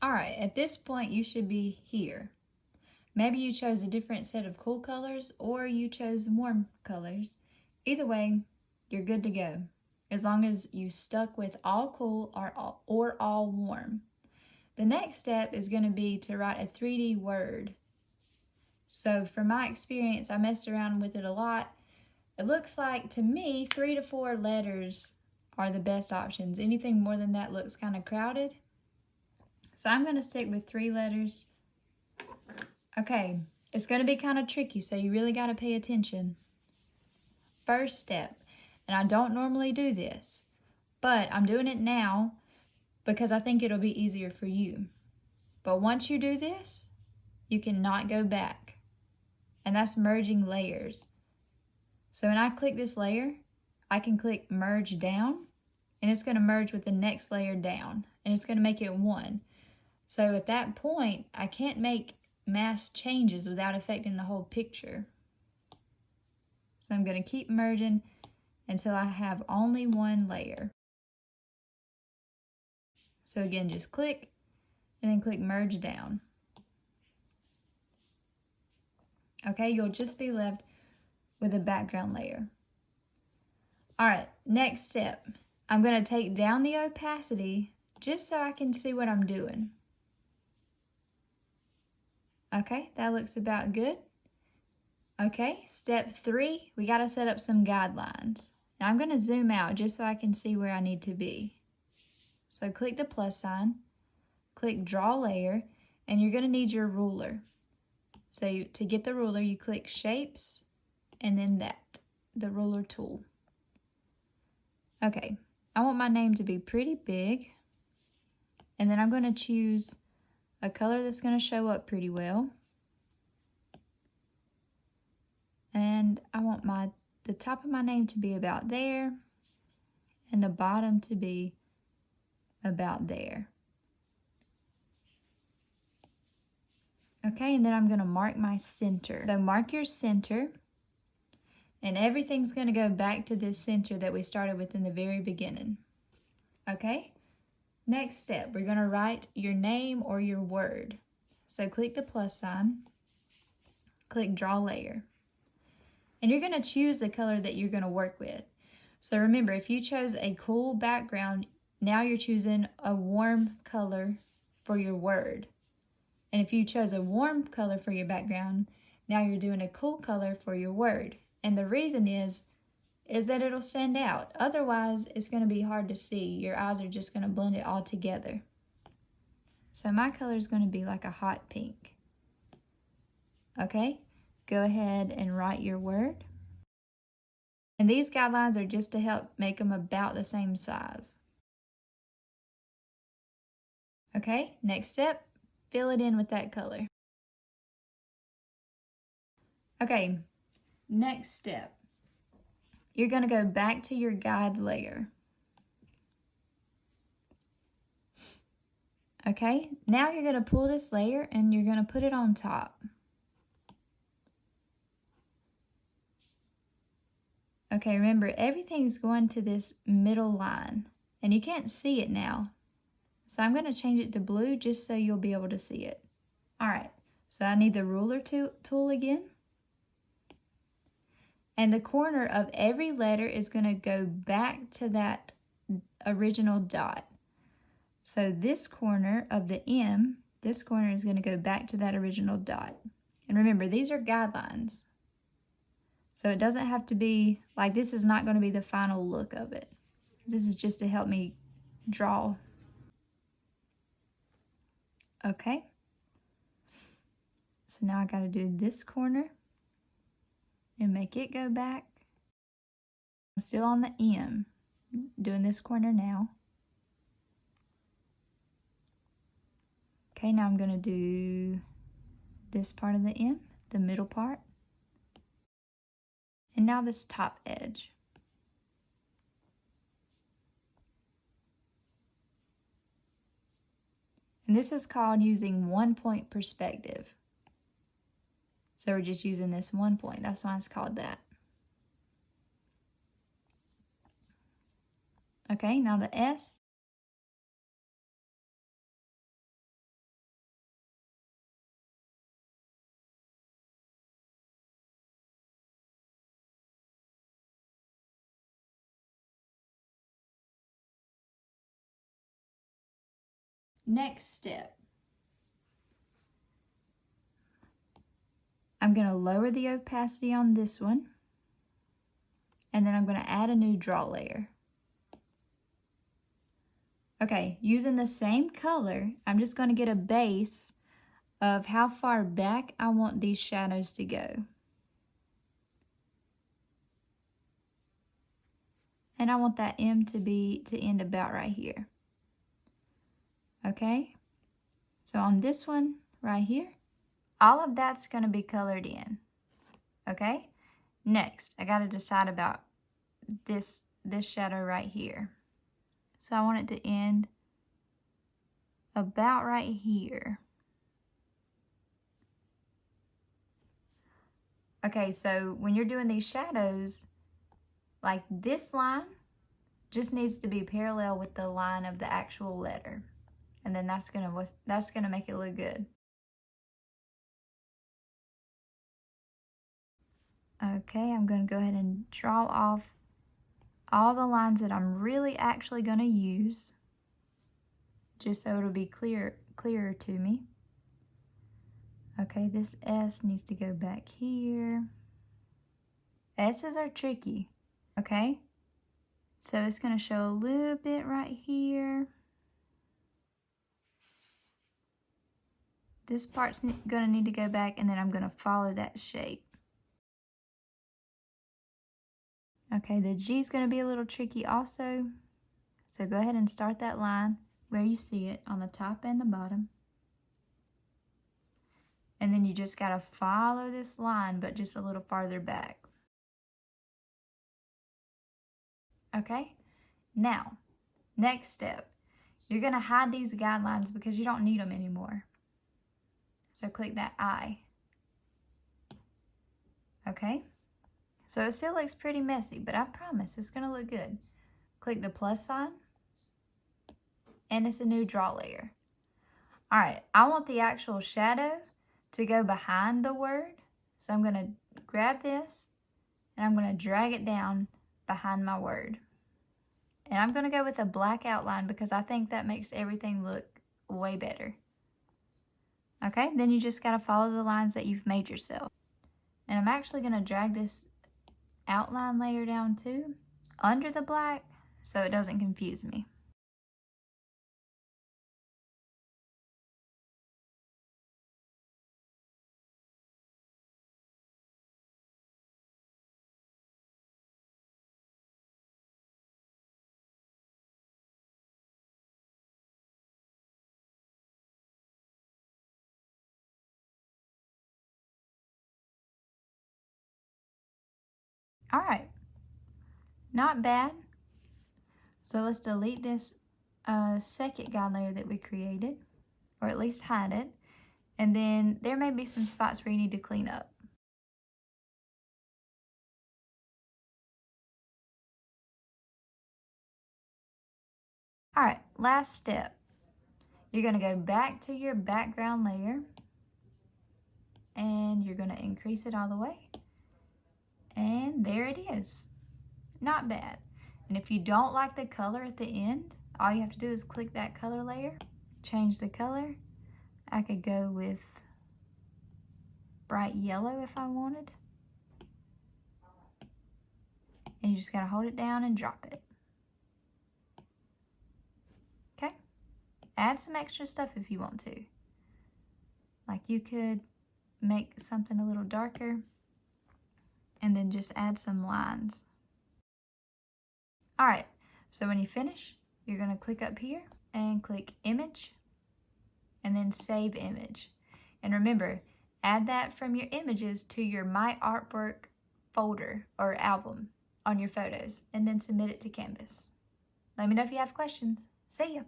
All right, at this point you should be here. Maybe you chose a different set of cool colors or you chose warm colors. Either way, you're good to go, as long as you stuck with all cool or all warm. The next step is going to be to write a 3D word. So from my experience, I messed around with it a lot. It looks like, to me, 3 to 4 letters are the best options. Anything more than that looks kind of crowded. So I'm going to stick with 3 letters. Okay, it's going to be kind of tricky, so you really got to pay attention. First step, and I don't normally do this, but I'm doing it now because I think it'll be easier for you. But once you do this, you cannot go back, and that's merging layers. So when I click this layer, I can click merge down, and it's going to merge with the next layer down, and it's going to make it one. So at that point, I can't make mass changes without affecting the whole picture. So I'm going to keep merging until I have only one layer. So again, just click and then click merge down. Okay, you'll just be left with a background layer. All right, next step. I'm going to take down the opacity just so I can see what I'm doing. Okay, that looks about good. Okay, step 3, we got to set up some guidelines. Now I'm going to zoom out just so I can see where I need to be. So click the plus sign, click draw layer, and you're going to need your ruler. So to get the ruler, you click shapes and then the ruler tool. Okay, I want my name to be pretty big, and then I'm going to choose a color that's going to show up pretty well. And I want the top of my name to be about there and the bottom to be about there. Okay, and then I'm going to mark my center. So mark your center, and everything's going to go back to this center that we started with in the very beginning. Okay, next step, we're going to write your name or your word. So click the plus sign, click draw layer. And you're going to choose the color that you're going to work with. So remember, if you chose a cool background, now you're choosing a warm color for your word. And if you chose a warm color for your background, now you're doing a cool color for your word. And the reason is that it'll stand out. Otherwise, it's going to be hard to see. Your eyes are just going to blend it all together. So my color is going to be like a hot pink. Okay? Go ahead and write your word. And these guidelines are just to help make them about the same size. Okay, next step, fill it in with that color. Okay, next step, you're going to go back to your guide layer. Okay, now you're going to pull this layer and you're going to put it on top. Okay, remember, everything's going to this middle line, and you can't see it now. So I'm going to change it to blue just so you'll be able to see it. All right, so I need the ruler tool again. And the corner of every letter is going to go back to that original dot. So this corner of the M, this corner is going to go back to that original dot. And remember, these are guidelines. So it doesn't have to be, like, this is not going to be the final look of it. This is just to help me draw. Okay. So now I got to do this corner and make it go back. I'm still on the M, doing this corner now. Okay, now I'm going to do this part of the M, the middle part. And now this top edge. And this is called using 1-point perspective. So we're just using this 1 point. That's why it's called that. Okay, now the S. Next step. I'm going to lower the opacity on this one. And then I'm going to add a new draw layer. Okay, using the same color, I'm just going to get a base of how far back I want these shadows to go. And I want that M to end about right here. Okay, so on this one right here, all of that's going to be colored in. Okay, next I got to decide about this shadow right here. So I want it to end about right here. Okay, so when you're doing these shadows, like this line just needs to be parallel with the line of the actual letter. And then that's gonna make it look good. Okay, I'm gonna go ahead and draw off all the lines that I'm really actually gonna use, just so it'll be clearer to me. Okay, this S needs to go back here. S's are tricky, okay? So it's gonna show a little bit right here. This part's gonna need to go back, and then I'm gonna follow that shape. Okay, the G's gonna be a little tricky also. So go ahead and start that line where you see it on the top and the bottom. And then you just gotta follow this line, but just a little farther back. Okay, now, next step. You're gonna hide these guidelines because you don't need them anymore. So click that I. Okay, so it still looks pretty messy, but I promise it's gonna look good. Click the plus sign, and it's a new draw layer. All right, I want the actual shadow to go behind the word. So I'm gonna grab this and I'm gonna drag it down behind my word. And I'm gonna go with a black outline because I think that makes everything look way better. Okay, then you just gotta follow the lines that you've made yourself. And I'm actually gonna drag this outline layer down too, under the black, so it doesn't confuse me. All right, not bad. So let's delete this second guide layer that we created, or at least hide it. And then there may be some spots where you need to clean up. All right, last step. You're gonna go back to your background layer and you're gonna increase it all the way. And there it is. Not bad. And if you don't like the color at the end, all you have to do is click that color layer, change the color. I could go with bright yellow if I wanted. And you just gotta hold it down and drop it. Okay? Add some extra stuff if you want to. Like you could make something a little darker and then just add some lines. All right, so when you finish, you're gonna click up here and click image and then save image. And remember, add that from your images to your My Artwork folder or album on your photos and then submit it to Canvas. Let me know if you have questions. See ya.